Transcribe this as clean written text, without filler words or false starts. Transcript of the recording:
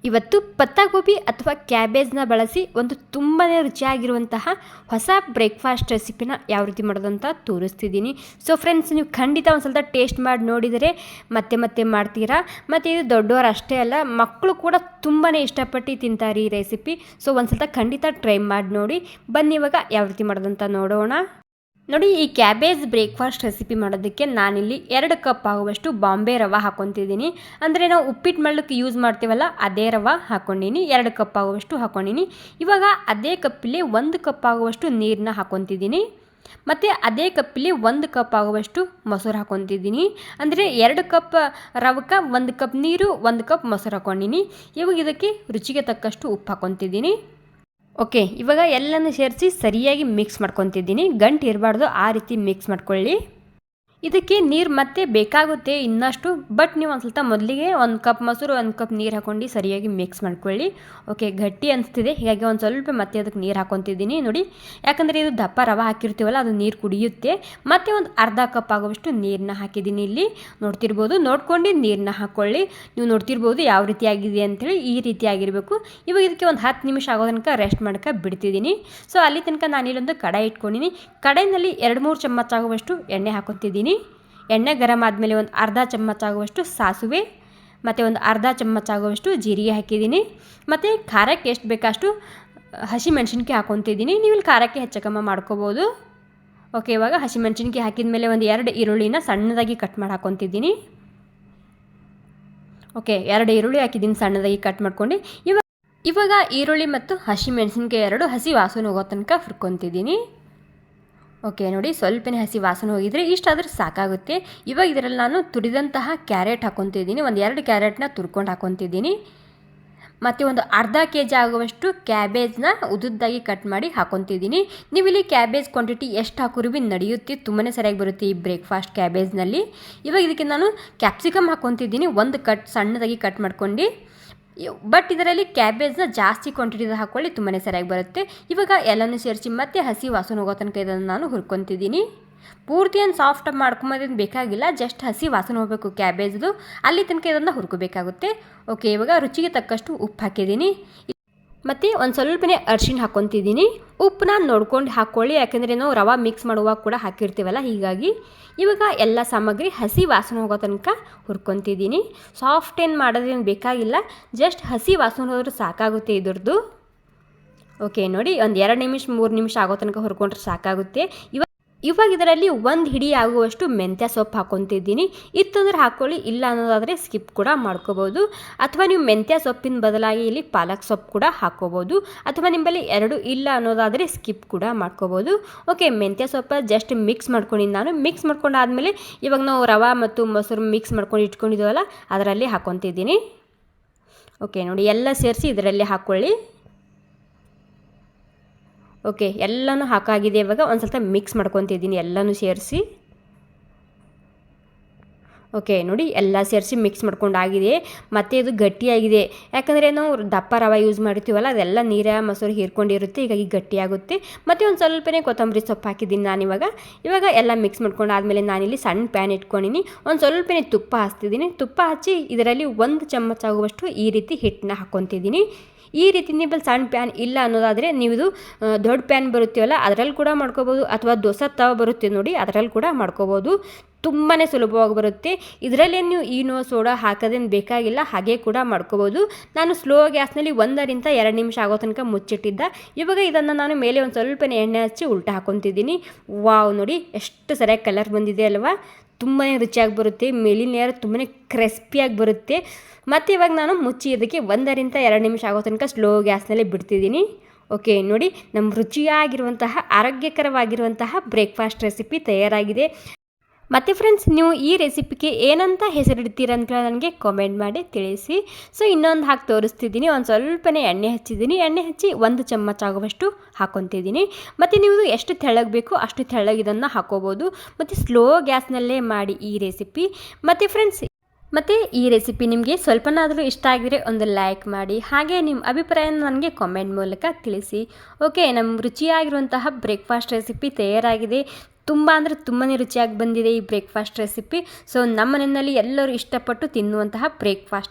ಇವತ್ತು ಪತ್ತಾಗೋಬಿ ಅಥವಾ ಕ್ಯಾಬೇಜ್ನ ಬಳಸಿ ಒಂದು ತುಂಬಾ ರುಚಿಯಾಗಿರುವಂತಹ ಹೊಸ ಬ್ರೇಕ್ಫಾಸ್ಟ್ ರೆಸಿಪಿನ ಯಾವ ರೀತಿ ಮಾಡೋದಂತ ತೋರಿಸ್ತಿದ್ದೀನಿ. ಸೊ ಫ್ರೆಂಡ್ಸ್, ನೀವು ಖಂಡಿತ ಒಂದು ಸ್ವಲ್ಪ ಟೇಸ್ಟ್ ಮಾಡಿ ನೋಡಿದರೆ ಮತ್ತೆ ಮತ್ತೆ ಮಾಡ್ತೀರಾ. ಮತ್ತು ಇದು ದೊಡ್ಡವರು ಅಷ್ಟೇ ಅಲ್ಲ, ಮಕ್ಕಳು ಕೂಡ ತುಂಬಾ ಇಷ್ಟಪಟ್ಟು ತಿಂತಾರೆ ಈ ರೆಸಿಪಿ. ಸೊ ಒಂದು ಸ್ವಲ್ಪ ಖಂಡಿತ ಟ್ರೈ ಮಾಡಿ ನೋಡಿ. ಬನ್ನಿ ಇವಾಗ ಯಾವ ರೀತಿ ಮಾಡೋದಂತ ನೋಡೋಣ. ನೋಡಿ, ಈ ಕ್ಯಾಬೇಜ್ ಬ್ರೇಕ್ಫಾಸ್ಟ್ ರೆಸಿಪಿ ಮಾಡೋದಕ್ಕೆ ನಾನಿಲ್ಲಿ 2 ಕಪ್ ಆಗುವಷ್ಟು ಬಾಂಬೆ ರವೆ ಹಾಕೊತಿದ್ದೀನಿ. ಅಂದರೆ ನಾವು ಉಪ್ಪಿಟ್ಟು ಮಾಡಲಿಕ್ಕೆ ಯೂಸ್ ಮಾಡ್ತೀವಲ್ಲ ಅದೇ ರವೆ ಹಾಕ್ಕೊಂಡಿನಿ. 2 ಕಪ್ ಆಗುವಷ್ಟು ಹಾಕ್ಕೊಂಡಿನಿ. ಇವಾಗ ಅದೇ ಕಪ್ಪಲ್ಲಿ 1 ಕಪ್ ಆಗುವಷ್ಟು ನೀರನ್ನ ಹಾಕೊತಿದ್ದೀನಿ. ಮತ್ತು ಅದೇ ಕಪ್ಪಲ್ಲಿ 1 ಕಪ್ ಆಗುವಷ್ಟು ಮೊಸರು ಹಾಕೊತಿದ್ದೀನಿ. ಅಂದರೆ 2 ಕಪ್ ರವಕ್ಕೆ 1 ಕಪ್ ನೀರು, 1 ಕಪ್ ಮೊಸರು ಹಾಕ್ಕೊಂಡಿನಿ. ಇವಾಗ ಇದಕ್ಕೆ ರುಚಿಗೆ ತಕ್ಕಷ್ಟು ಉಪ್ಪು ಹಾಕೊತಿದ್ದೀನಿ. ಓಕೆ, ಇವಾಗ ಎಲ್ಲನೂ ಸೇರಿಸಿ ಸರಿಯಾಗಿ ಮಿಕ್ಸ್ ಮಾಡ್ಕೊತಿದ್ದೀನಿ. ಗಂಟು ಇರಬಾರ್ದು, ಆ ರೀತಿ ಮಿಕ್ಸ್ ಮಾಡ್ಕೊಳ್ಳಿ. ಇದಕ್ಕೆ ನೀರು ಮತ್ತೆ ಬೇಕಾಗುತ್ತೆ ಇನ್ನಷ್ಟು, ಬಟ್ ನೀವು ಒಂದು ಸ್ವಲ್ಪ ಮೊದಲಿಗೆ 1 ಕಪ್ ಮೊಸರು 1 ಕಪ್ ನೀರು ಹಾಕ್ಕೊಂಡು ಸರಿಯಾಗಿ ಮಿಕ್ಸ್ ಮಾಡ್ಕೊಳ್ಳಿ. ಓಕೆ, ಗಟ್ಟಿ ಅನಿಸ್ತಿದೆ, ಹೀಗಾಗಿ ಒಂದು ಸ್ವಲ್ಪ ಮತ್ತೆ ಅದಕ್ಕೆ ನೀರು ಹಾಕ್ಕೊತಿದ್ದೀನಿ. ನೋಡಿ, ಯಾಕಂದರೆ ಇದು ದಪ್ಪ ರವೆ ಹಾಕಿರ್ತೀವಲ್ಲ, ಅದು ನೀರು ಕುಡಿಯುತ್ತೆ. ಮತ್ತು ಒಂದು ಅರ್ಧ ಕಪ್ ಆಗುವಷ್ಟು ನೀರನ್ನ ಹಾಕಿದ್ದೀನಿ. ಇಲ್ಲಿ ನೋಡ್ತಿರ್ಬೋದು, ನೋಡ್ಕೊಂಡು ನೀರನ್ನ ಹಾಕ್ಕೊಳ್ಳಿ. ನೀವು ನೋಡ್ತಿರ್ಬೋದು ಯಾವ ರೀತಿ ಆಗಿದೆ ಅಂಥೇಳಿ. ಈ ರೀತಿ ಆಗಿರಬೇಕು. ಇವಾಗ ಇದಕ್ಕೆ ಒಂದು 10 ನಿಮಿಷ ಆಗೋ ತನಕ ರೆಸ್ಟ್ ಮಾಡೋಕೆ ಬಿಡ್ತಿದ್ದೀನಿ. ಸೊ ಅಲ್ಲಿ ತನಕ ನಾನಿಲ್ಲೊಂದು ಕಡಾಯಿ ಇಟ್ಕೊಂಡಿನಿ. ಕಡಾಯಿನಲ್ಲಿ 2-3 ಚಮಚ ಆಗುವಷ್ಟು ಎಣ್ಣೆ ಹಾಕ್ಕೊತಿದ್ದೀನಿ. ಎಣ್ಣೆ ಗರಂ ಆದಮೇಲೆ ಒಂದು ಅರ್ಧ ಚಮಚ ಆಗುವಷ್ಟು ಸಾಸಿವೆ ಮತ್ತು ಒಂದು ಅರ್ಧ ಚಮಚ ಆಗುವಷ್ಟು ಜೀರಿಗೆ ಹಾಕಿದ್ದೀನಿ. ಮತ್ತು ಖಾರಕ್ಕೆ ಎಷ್ಟು ಬೇಕಷ್ಟು ಹಸಿಮೆಣ್ಸಿನ್ಕಾಯಿ ಹಾಕ್ಕೊತಿದ್ದೀನಿ. ನೀವು ಇಲ್ಲಿ ಖಾರಕ್ಕೆ ಹೆಚ್ಚು ಕಮ್ಮಿ ಮಾಡ್ಕೋಬೋದು. ಓಕೆ, ಇವಾಗ ಹಸಿಮೆಣ್ಸಿನ್ಕಾಯಿ ಹಾಕಿದ ಮೇಲೆ ಒಂದು 2 ಈರುಳ್ಳಿನ ಸಣ್ಣದಾಗಿ ಕಟ್ ಮಾಡಿ ಹಾಕ್ಕೊತಿದ್ದೀನಿ. ಓಕೆ, 2 ಈರುಳ್ಳಿ ಹಾಕಿದ್ದೀನಿ, ಸಣ್ಣದಾಗಿ ಕಟ್ ಮಾಡ್ಕೊಂಡು. ಇವಾಗ ಈರುಳ್ಳಿ ಮತ್ತು ಹಸಿಮೆಣ್ಸಿನ್ಕಾಯಿ 2 ಹಸಿ ವಾಸನೆ ಹೋಗೋ ತನಕ ಹುರ್ಕೊತಿದ್ದೀನಿ. ಓಕೆ, ನೋಡಿ, ಸ್ವಲ್ಪನೇ ಹಸಿ ವಾಸನೆ ಹೋಗಿದ್ರೆ ಇಷ್ಟಾದರೂ ಸಾಕಾಗುತ್ತೆ. ಇವಾಗ ಇದರಲ್ಲಿ ನಾನು ತುರಿದಂತಹ ಕ್ಯಾರೆಟ್ ಹಾಕ್ಕೊತಿದ್ದೀನಿ. ಒಂದು 2 ಕ್ಯಾರೆಟ್ನ ತುರ್ಕೊಂಡು ಹಾಕ್ಕೊತಿದ್ದೀನಿ. ಮತ್ತು ಒಂದು ಅರ್ಧ kg ಆಗುವಷ್ಟು ಕ್ಯಾಬೇಜ್ನ ಉದ್ದುದ್ದಾಗಿ ಕಟ್ ಮಾಡಿ ಹಾಕ್ಕೊತಿದ್ದೀನಿ. ನೀವು ಇಲ್ಲಿ ಕ್ಯಾಬೇಜ್ ಕ್ವಾಂಟಿಟಿ ಎಷ್ಟು ಹಾಕಿದ್ರು ಭೀ ನಡೆಯುತ್ತೆ, ತುಂಬಾ ಸರಿಯಾಗಿ ಬರುತ್ತೆ ಈ ಬ್ರೇಕ್ಫಾಸ್ಟ್ ಕ್ಯಾಬೇಜ್ನಲ್ಲಿ. ಇವಾಗ ಇದಕ್ಕೆ ನಾನು ಕ್ಯಾಪ್ಸಿಕಮ್ ಹಾಕ್ಕೊತಿದ್ದೀನಿ, 1 ಕಟ್ ಸಣ್ಣದಾಗಿ ಕಟ್ ಮಾಡ್ಕೊಂಡು. ಬಟ್ ಇದರಲ್ಲಿ ಕ್ಯಾಬೇಜ್ನ ಜಾಸ್ತಿ ಕ್ವಾಂಟಿಟಿದ ಹಾಕ್ಕೊಳ್ಳಿ, ತುಂಬಾ ಸರಿಯಾಗಿ ಬರುತ್ತೆ. ಇವಾಗ ಎಲ್ಲನೂ ಸೇರಿಸಿ ಮತ್ತೆ ಹಸಿ ವಾಸನೆ ಹೋಗೋ ತನಕ ಇದನ್ನು ನಾನು ಹುರ್ಕೊತಿದ್ದೀನಿ. ಪೂರ್ತಿ ಏನು ಸಾಫ್ಟ್ ಮಾಡ್ಕೊಂಬೋದೇನು ಬೇಕಾಗಿಲ್ಲ, ಜಸ್ಟ್ ಹಸಿ ವಾಸನೆ ಹೋಗಬೇಕು ಕ್ಯಾಬೇಜ್ದು, ಅಲ್ಲಿ ತನಕ ಇದನ್ನು ಹುರ್ಕೋಬೇಕಾಗುತ್ತೆ. ಓಕೆ, ಇವಾಗ ರುಚಿಗೆ ತಕ್ಕಷ್ಟು ಉಪ್ಪು ಹಾಕಿದ್ದೀನಿ. ಮತ್ತು ಒಂದು ಸ್ವಲ್ಪನೇ ಅರಿಶಿಣ ಹಾಕ್ಕೊತಿದ್ದೀನಿ. ಉಪ್ಪನ್ನ ನೋಡ್ಕೊಂಡು ಹಾಕ್ಕೊಳ್ಳಿ, ಯಾಕೆಂದರೆ ನಾವು ರವೆ ಮಿಕ್ಸ್ ಮಾಡುವಾಗ ಕೂಡ ಹಾಕಿರ್ತೀವಲ್ಲ, ಹೀಗಾಗಿ. ಇವಾಗ ಎಲ್ಲ ಸಾಮಗ್ರಿ ಹಸಿ ವಾಸನೆ ಹೋಗೋ ತನಕ ಹುರ್ಕೊತಿದ್ದೀನಿ. ಸಾಫ್ಟ್ ಏನು ಮಾಡೋದೇನು ಬೇಕಾಗಿಲ್ಲ, ಜಸ್ಟ್ ಹಸಿ ವಾಸನೆ ಹೋದ್ರೆ ಸಾಕಾಗುತ್ತೆ ಇದ್ರದ್ದು. ಓಕೆ, ನೋಡಿ, ಒಂದು 2 ನಿಮಿಷ 3 ನಿಮಿಷ ಆಗೋ ತನಕ ಹುರ್ಕೊಂಡ್ರೆ ಸಾಕಾಗುತ್ತೆ. ಇವಾಗ ಇದರಲ್ಲಿ 1 ಹಿಡಿ ಆಗುವಷ್ಟು ಮೆಂತ್ಯ ಸೊಪ್ಪು ಹಾಕ್ಕೊತಿದ್ದೀನಿ. ಇತ್ತಂದ್ರೆ ಹಾಕ್ಕೊಳ್ಳಿ, ಇಲ್ಲ ಅನ್ನೋದಾದರೆ ಸ್ಕಿಪ್ ಕೂಡ ಮಾಡ್ಕೋಬೋದು. ಅಥವಾ ನೀವು ಮೆಂತ್ಯ ಸೊಪ್ಪಿನ ಬದಲಾಗಿ ಇಲ್ಲಿ ಪಾಲಕ್ ಸೊಪ್ಪು ಕೂಡ ಹಾಕ್ಕೋಬೋದು. ಅಥವಾ ನಿಮ್ಮಲ್ಲಿ 2 ಇಲ್ಲ ಅನ್ನೋದಾದರೆ ಸ್ಕಿಪ್ ಕೂಡ ಮಾಡ್ಕೋಬೋದು. ಓಕೆ, ಮೆಂತ್ಯ ಸೊಪ್ಪು ಜಸ್ಟ್ ಮಿಕ್ಸ್ ಮಾಡ್ಕೊಂಡಿದ್ದು ನಾನು. ಮಿಕ್ಸ್ ಮಾಡ್ಕೊಂಡಾದ್ಮೇಲೆ ಇವಾಗ ನಾವು ರವೆ ಮತ್ತು ಮೊಸರು ಮಿಕ್ಸ್ ಮಾಡ್ಕೊಂಡು ಇಟ್ಕೊಂಡಿದ್ದೀವಲ್ಲ, ಅದರಲ್ಲಿ ಹಾಕ್ಕೊತಿದ್ದೀನಿ. ಓಕೆ, ನೋಡಿ, ಎಲ್ಲ ಸೇರಿಸಿ ಇದರಲ್ಲಿ ಹಾಕ್ಕೊಳ್ಳಿ. ಓಕೆ, ಎಲ್ಲನೂ ಹಾಕಾಗಿದೆ. ಇವಾಗ ಒಂದು ಸ್ವಲ್ಪ ಮಿಕ್ಸ್ ಮಾಡ್ಕೊತಿದ್ದೀನಿ ಎಲ್ಲನೂ ಸೇರಿಸಿ. ಓಕೆ, ನೋಡಿ, ಎಲ್ಲ ಸೇರಿಸಿ ಮಿಕ್ಸ್ ಮಾಡ್ಕೊಂಡಾಗಿದೆ. ಮತ್ತು ಇದು ಗಟ್ಟಿಯಾಗಿದೆ, ಯಾಕಂದರೆ ನಾವು ದಪ್ಪ ರವೆ ಯೂಸ್ ಮಾಡಿರ್ತೀವಲ್ಲ, ಅದೆಲ್ಲ ನೀರ ಮೊಸರು ಹೀರ್ಕೊಂಡಿರುತ್ತೆ, ಹೀಗಾಗಿ ಗಟ್ಟಿಯಾಗುತ್ತೆ. ಮತ್ತು ಒಂದು ಸ್ವಲ್ಪನೇ ಕೊತ್ತಂಬರಿ ಸೊಪ್ಪು ಹಾಕಿದ್ದೀನಿ ನಾನಿವಾಗ. ಇವಾಗ ಎಲ್ಲ ಮಿಕ್ಸ್ ಮಾಡ್ಕೊಂಡಾದ್ಮೇಲೆ ನಾನಿಲ್ಲಿ ಸಣ್ಣ ಪ್ಯಾನ್ ಇಟ್ಕೊಂಡಿನಿ. ಒಂದು ಸ್ವಲ್ಪನೇ ತುಪ್ಪ ಹಚ್ತಿದ್ದೀನಿ. ತುಪ್ಪ ಹಚ್ಚಿ ಇದರಲ್ಲಿ 1 ಚಮಚ ಆಗುವಷ್ಟು ಈ ರೀತಿ ಹಿಟ್ಟನ್ನ ಹಾಕ್ಕೊತಿದ್ದೀನಿ. ಈ ರೀತಿ ನಿಮ್ಮಲ್ಲಿ ಸಣ್ಣ ಪ್ಯಾನ್ ಇಲ್ಲ ಅನ್ನೋದಾದರೆ ನೀವು ಇದು ದೊಡ್ಡ ಪ್ಯಾನ್ ಬರುತ್ತೀವಲ್ಲ, ಅದರಲ್ಲಿ ಕೂಡ ಮಾಡ್ಕೋಬೋದು. ಅಥವಾ ದೋಸೆ ತವ ಬರುತ್ತೆ ನೋಡಿ, ಅದರಲ್ಲಿ ಕೂಡ ಮಾಡ್ಕೋಬೋದು. ತುಂಬಾ ಸುಲಭವಾಗಿ ಬರುತ್ತೆ. ಇದರಲ್ಲಿ ನೀವು ಈನೋ ಸೋಡಾ ಹಾಕೋದೇನು ಬೇಕಾಗಿಲ್ಲ, ಹಾಗೆ ಕೂಡ ಮಾಡ್ಕೋಬೋದು. ನಾನು ಸ್ಲೋ ಗ್ಯಾಸ್ನಲ್ಲಿ 1 ರಿಂದ 2 ನಿಮಿಷ ಆಗೋ ತನಕ ಮುಚ್ಚಿಟ್ಟಿದ್ದ. ಇವಾಗ ಇದನ್ನು ನಾನು ಮೇಲೆ ಒಂದು ಸ್ವಲ್ಪನೇ ಎಣ್ಣೆ ಹಚ್ಚಿ ಉಲ್ಟಾ ಹಾಕ್ಕೊತಿದ್ದೀನಿ. ವಾವ್, ನೋಡಿ ಎಷ್ಟು ಸರಿಯಾಗಿ ಕಲರ್ ಬಂದಿದೆ ಅಲ್ವಾ. ತುಂಬಾ ರುಚಿಯಾಗಿ ಬರುತ್ತೆ, ಮೇಲಿನ ಲೇಯರ್ ತುಂಬಾ ಕ್ರಿಸ್ಪಿಯಾಗಿ ಬರುತ್ತೆ. ಮತ್ತು ಇವಾಗ ನಾನು ಮುಚ್ಚಿ ಇದಕ್ಕೆ 1 ರಿಂದ 2 ನಿಮಿಷ ಆಗೋ ತನಕ ಸ್ಲೋ ಗ್ಯಾಸ್ನಲ್ಲೇ ಬಿಡ್ತಿದ್ದೀನಿ. ಓಕೆ, ನೋಡಿ, ನಮ್ಮ ರುಚಿಯಾಗಿರುವಂತಹ ಆರೋಗ್ಯಕರವಾಗಿರುವಂತಹ ಬ್ರೇಕ್ಫಾಸ್ಟ್ ರೆಸಿಪಿ ತಯಾರಾಗಿದೆ. ಮತ್ತು ಫ್ರೆಂಡ್ಸ್, ನೀವು ಈ ರೆಸಿಪಿಗೆ ಏನಂತ ಹೆಸರಿಡ್ತೀರ ಅಂತ ನನಗೆ ಕಾಮೆಂಟ್ ಮಾಡಿ ತಿಳಿಸಿ. ಸೊ ಇನ್ನೊಂದು ಹಾಕಿ ತೋರಿಸ್ತಿದ್ದೀನಿ. ಒಂದು ಸ್ವಲ್ಪನೇ ಎಣ್ಣೆ ಹಚ್ಚಿದ್ದೀನಿ. ಎಣ್ಣೆ ಹಚ್ಚಿ 1 ಚಮಚ ಆಗುವಷ್ಟು ಹಾಕ್ಕೊತಿದ್ದೀನಿ. ಮತ್ತು ನೀವು ಎಷ್ಟು ತೆಳ್ಳಗೆ ಬೇಕೋ ಅಷ್ಟು ತೆಳ್ಳಗೆ ಇದನ್ನು ಹಾಕ್ಕೋಬೋದು. ಮತ್ತು ಸ್ಲೋ ಗ್ಯಾಸ್ನಲ್ಲೇ ಮಾಡಿ ಈ ರೆಸಿಪಿ. ಮತ್ತು ಫ್ರೆಂಡ್ಸ್, ಮತ್ತು ಈ ರೆಸಿಪಿ ನಿಮಗೆ ಸ್ವಲ್ಪನಾದರೂ ಇಷ್ಟ ಆಗಿದ್ರೆ ಒಂದು ಲೈಕ್ ಮಾಡಿ, ಹಾಗೆ ನಿಮ್ಮ ಅಭಿಪ್ರಾಯನ ನನಗೆ ಕಾಮೆಂಟ್ ಮೂಲಕ ತಿಳಿಸಿ. ಓಕೆ, ನಮ್ಮ ರುಚಿಯಾಗಿರುವಂತಹ ಬ್ರೇಕ್ಫಾಸ್ಟ್ ರೆಸಿಪಿ ತಯಾರಾಗಿದೆ. ತುಂಬ ಅಂದರೆ ತುಂಬಾ ರುಚಿಯಾಗಿ ಬಂದಿದೆ ಈ ಬ್ರೇಕ್ಫಾಸ್ಟ್ ರೆಸಿಪಿ. ಸೊ ನಮ್ಮ ಮನೆಯಲ್ಲಿ ಎಲ್ಲರೂ ಇಷ್ಟಪಟ್ಟು ತಿನ್ನುವಂತಹ ಬ್ರೇಕ್ಫಾಸ್ಟ್